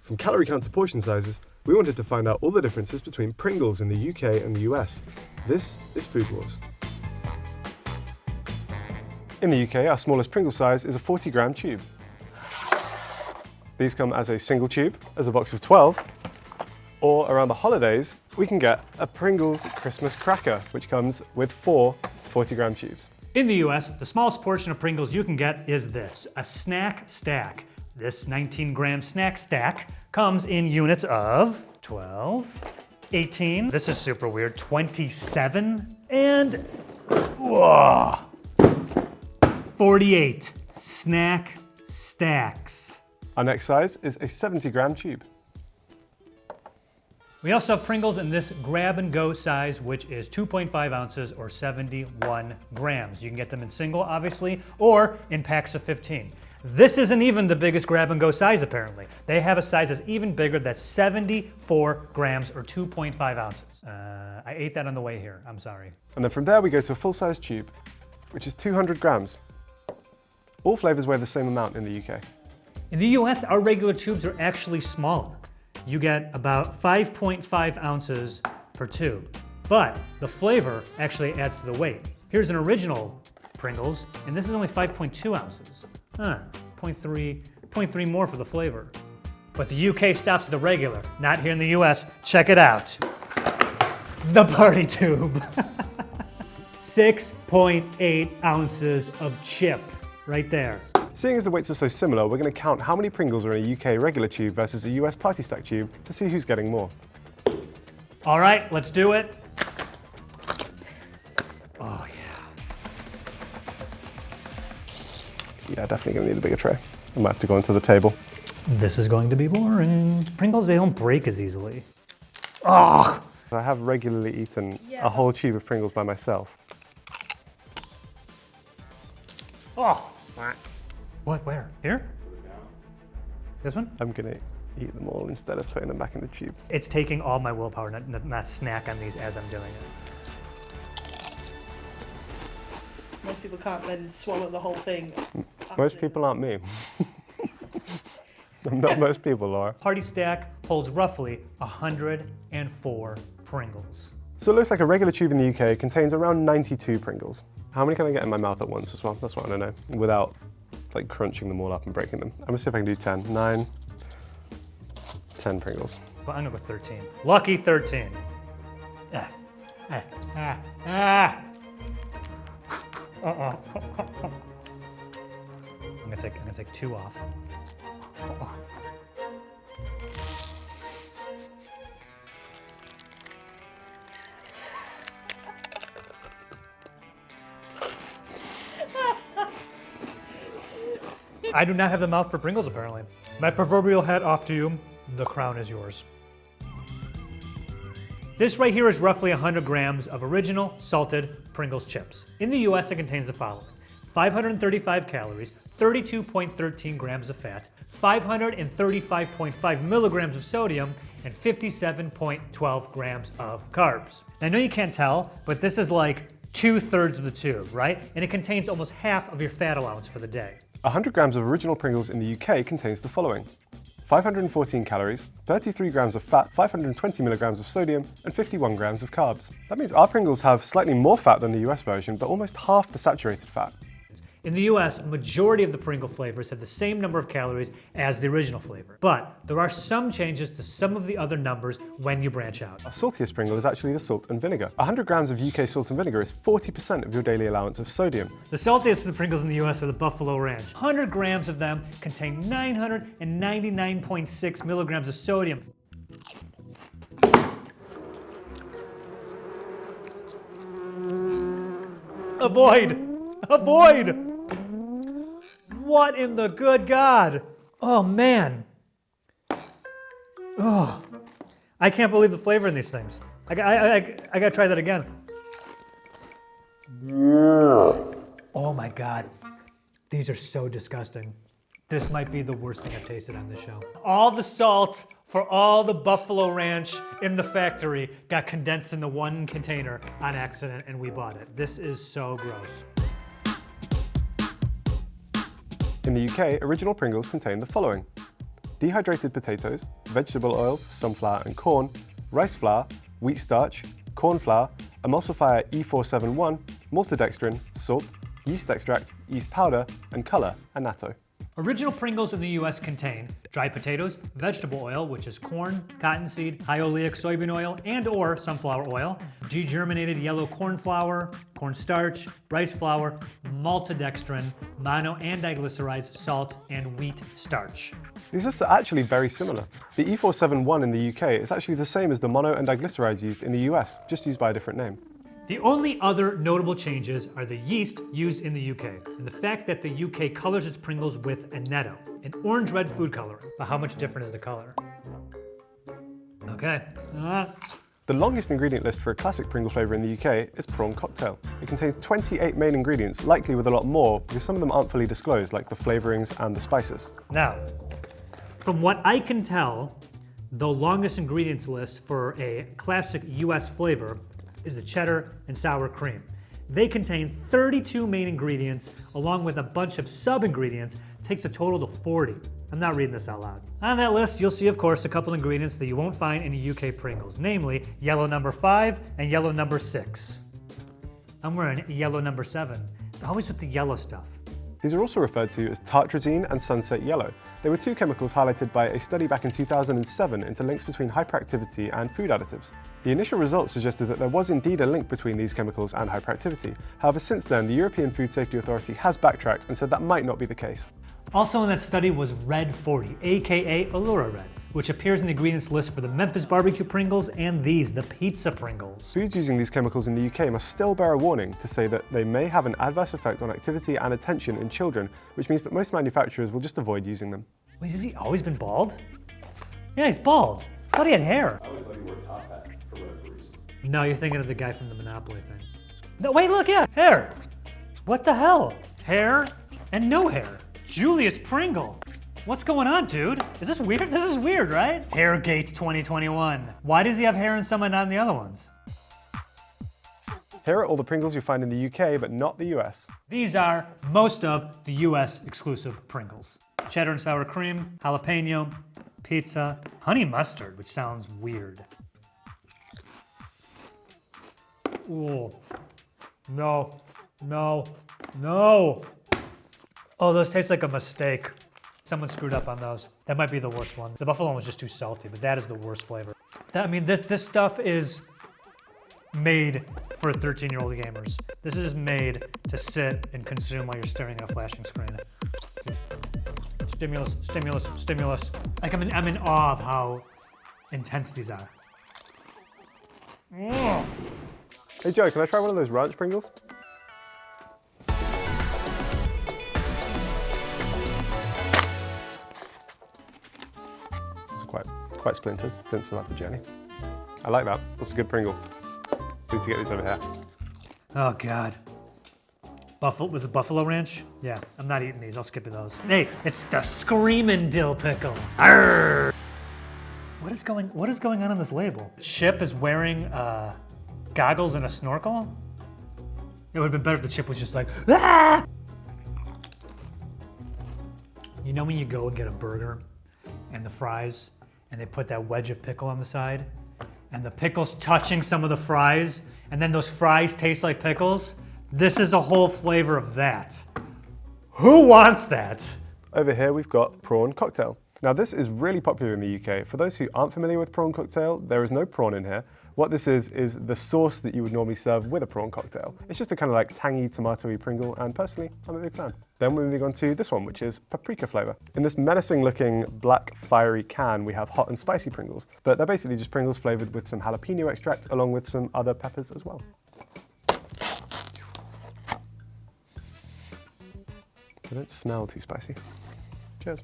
From calorie count to portion sizes, we wanted to find out all the differences between Pringles in the UK and the US. This is Food Wars. In the UK, our smallest Pringle size is a 40-gram tube. These come as a single tube, as a box of 12, or around the holidays, we can get a Pringles Christmas cracker, which comes with 4 40-gram tubes. In the US, the smallest portion of Pringles you can get is this, a snack stack. This 19-gram snack stack comes in units of 12, 18, this is super weird, 27, and 48 snack stacks. Our next size is a 70-gram tube. We also have Pringles in this grab-and-go size, which is 2.5 ounces or 71 grams. You can get them in single, obviously, or in packs of 15. This isn't even the biggest grab-and-go size, apparently. They have a size that's even bigger, that's 74 grams or 2.5 ounces. I ate that on the way here, I'm sorry. And then from there we go to a full-size tube, which is 200 grams. All flavors weigh the same amount in the UK. In the US, our regular tubes are actually smaller. You get about 5.5 ounces per tube. But the flavor actually adds to the weight. Here's an original Pringles, and this is only 5.2 ounces. 0.3 more for the flavor. But the UK stops at the regular, not here in the US. Check it out. The party tube. 6.8 ounces of chip right there. Seeing as the weights are so similar, we're going to count how many Pringles are in a UK regular tube versus a US party stack tube to see who's getting more. All right, let's do it. Oh Yeah, definitely going to need a bigger tray. I might have to go onto the table. This is going to be boring. Pringles, they don't break as easily. Ugh! I have regularly eaten a whole tube of Pringles by myself. Oh! What, where? Here? This one? I'm going to eat them all instead of putting them back in the tube. It's taking all my willpower not snack on these as I'm doing it. Most people can't then swallow the whole thing. Most people aren't me. Not most people, Laura. Party stack holds roughly 104 Pringles. So it looks like a regular tube in the UK contains around 92 Pringles. How many can I get in my mouth at once as well? That's what I want to know. Without like crunching them all up and breaking them. I'm gonna see if I can do 10. 9, 10 Pringles. Well, I'm gonna go 13. Lucky 13. I'm gonna take 2 off. I do not have the mouth for Pringles, apparently. My proverbial hat off to you. The crown is yours. This right here is roughly 100 grams of original salted Pringles chips. In the US, it contains the following: 535 calories, 32.13 grams of fat, 535.5 milligrams of sodium, and 57.12 grams of carbs. Now, I know you can't tell, but this is like 2/3 of the tube, right? And it contains almost half of your fat allowance for the day. 100 grams of original Pringles in the UK contains the following: 514 calories, 33 grams of fat, 520 milligrams of sodium, and 51 grams of carbs. That means our Pringles have slightly more fat than the US version, but almost half the saturated fat. In the US, a majority of the Pringle flavors have the same number of calories as the original flavor. But there are some changes to some of the other numbers when you branch out. Our saltiest Pringle is actually the salt and vinegar. 100 grams of UK salt and vinegar is 40% of your daily allowance of sodium. The saltiest of the Pringles in the US are the Buffalo Ranch. 100 grams of them contain 999.6 milligrams of sodium. Avoid! Avoid! What in the good God? Oh man. Oh, I can't believe the flavor in these things. I gotta try that again. Oh my God. These are so disgusting. This might be the worst thing I've tasted on this show. All the salt for all the Buffalo Ranch in the factory got condensed into one container on accident and we bought it. This is so gross. In the UK, original Pringles contain the following: dehydrated potatoes, vegetable oils, sunflower and corn, rice flour, wheat starch, corn flour, emulsifier E471, maltodextrin, salt, yeast extract, yeast powder, and color, annatto. Original Pringles in the US contain dried potatoes, vegetable oil, which is corn, cottonseed, high oleic soybean oil, and or sunflower oil, degerminated yellow corn flour, cornstarch, rice flour, maltodextrin, mono and diglycerides, salt, and wheat starch. These lists are actually very similar. The E471 in the UK is actually the same as the mono and diglycerides used in the US, just used by a different name. The only other notable changes are the yeast used in the UK, and the fact that the UK colors its Pringles with annatto, an orange-red food coloring. But how much different is the color? Okay. The longest ingredient list for a classic Pringle flavour in the UK is prawn cocktail. It contains 28 main ingredients, likely with a lot more, because some of them aren't fully disclosed, like the flavourings and the spices. Now, from what I can tell, the longest ingredients list for a classic US flavor is the cheddar and sour cream. They contain 32 main ingredients along with a bunch of sub-ingredients, takes a total of 40. I'm not reading this out loud. On that list, you'll see, of course, a couple ingredients that you won't find in UK Pringles, namely yellow number 5 and yellow number 6. I'm wearing yellow number 7. It's always with the yellow stuff. These are also referred to as tartrazine and sunset yellow. They were two chemicals highlighted by a study back in 2007 into links between hyperactivity and food additives. The initial results suggested that there was indeed a link between these chemicals and hyperactivity. However, since then, the European Food Safety Authority has backtracked and said that might not be the case. Also in that study was Red 40, aka Allura Red, which appears in the ingredients list for the Memphis barbecue Pringles and these, the pizza Pringles. Foods using these chemicals in the UK must still bear a warning to say that they may have an adverse effect on activity and attention in children, which means that most manufacturers will just avoid using them. Wait, has he always been bald? Yeah, he's bald. I thought he had hair. I always thought you wore a top hat for whatever reason. No, you're thinking of the guy from the Monopoly thing. No, wait, look, yeah, hair. What the hell? Hair and no hair. Julius Pringle. What's going on, dude? Is this weird? This is weird, right? Hairgate 2021. Why does he have hair in some and not in the other ones? Here are all the Pringles you find in the UK, but not the US. These are most of the US exclusive Pringles. Cheddar and sour cream, jalapeno, pizza, honey mustard, which sounds weird. Ooh. No, no, no. Oh, those taste like a mistake. Someone screwed up on those. That might be the worst one. The buffalo one was just too salty, but that is the worst flavor. This stuff is made for 13-year-old gamers. This is made to sit and consume while you're staring at a flashing screen. Stimulus, stimulus, stimulus. Like I'm in awe of how intense these are. Mm. Hey Joe, can I try one of those ranch Pringles? Quite splintered, didn't survive the journey. I like that, that's a good Pringle. Need to get these over here. Oh God. This is Buffalo Ranch? Yeah, I'm not eating these, I'll skip those. Hey, it's the Screamin' Dill Pickle. Arrgh. What is going on this label? Chip is wearing goggles and a snorkel? It would have been better if the Chip was just like, ah! You know when you go and get a burger and the fries, and they put that wedge of pickle on the side, and the pickle's touching some of the fries, and then those fries taste like pickles? This is a whole flavor of that. Who wants that? Over here we've got prawn cocktail. Now this is really popular in the UK. For those who aren't familiar with prawn cocktail, there is no prawn in here. What this is the sauce that you would normally serve with a prawn cocktail. It's just a kind of like tangy, tomatoey Pringle, and personally, I'm a big fan. Then we're moving on to this one, which is paprika flavor. In this menacing looking black fiery can, we have hot and spicy Pringles, but they're basically just Pringles flavored with some jalapeno extract, along with some other peppers as well. They don't smell too spicy. Cheers.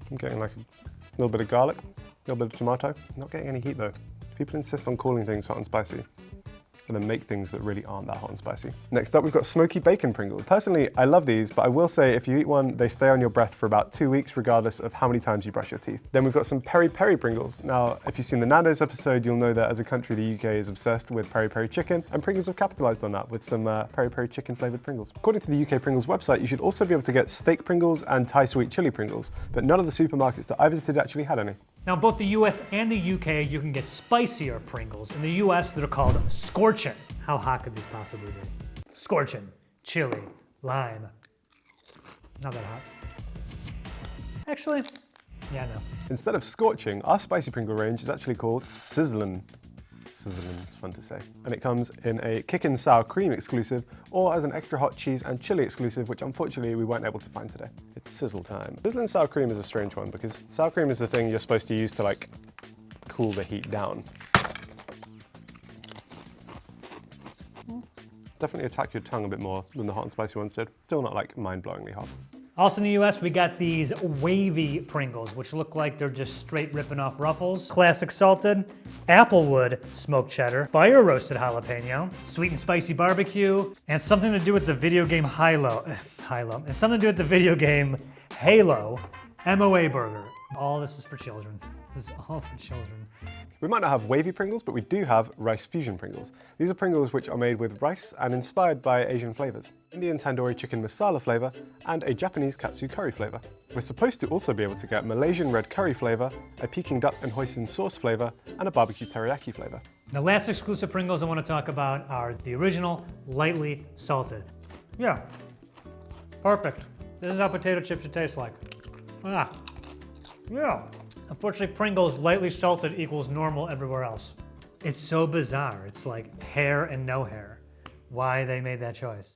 I'm getting like a little bit of garlic, a little bit of tomato. Not getting any heat though. People insist on calling things hot and spicy. and then make things that really aren't that hot and spicy. Next up, we've got smoky bacon Pringles. Personally, I love these, but I will say if you eat one, they stay on your breath for about 2 weeks, regardless of how many times you brush your teeth. Then we've got some peri-peri Pringles. Now, if you've seen the Nando's episode, you'll know that as a country, the UK is obsessed with peri-peri chicken, and Pringles have capitalized on that with some peri-peri chicken flavored Pringles. According to the UK Pringles website, you should also be able to get steak Pringles and Thai sweet chili Pringles, but none of the supermarkets that I visited actually had any. Now, both the US and the UK, you can get spicier Pringles. In the US, they're called scorchin'. How hot could these possibly be? Scorchin', chili, lime. Not that hot. Actually, yeah, no. Instead of scorching, our spicy Pringle range is actually called sizzlin'. Sizzlin', it's fun to say. And it comes in a kickin' sour cream exclusive or as an extra hot cheese and chili exclusive, which unfortunately we weren't able to find today. It's sizzle time. Sizzlin' sour cream is a strange one because sour cream is the thing you're supposed to use to like cool the heat down. Definitely attack your tongue a bit more than the hot and spicy ones did. Still not like mind-blowingly hot. Also in the US, we got these wavy Pringles, which look like they're just straight ripping off Ruffles. Classic salted, applewood smoked cheddar, fire roasted jalapeno, sweet and spicy barbecue, and something to do with the video game and something to do with the video game Halo MOA burger. All this is for children. This is all for children. We might not have wavy Pringles, but we do have rice fusion Pringles. These are Pringles which are made with rice and inspired by Asian flavors. Indian tandoori chicken masala flavor and a Japanese katsu curry flavor. We're supposed to also be able to get Malaysian red curry flavor, a Peking duck and hoisin sauce flavor, and a barbecue teriyaki flavor. The last exclusive Pringles I want to talk about are the original lightly salted. Yeah, perfect. This is how potato chips should taste like. Ah, yeah. Unfortunately, Pringles lightly salted equals normal everywhere else. It's so bizarre. It's like hair and no hair. Why they made that choice.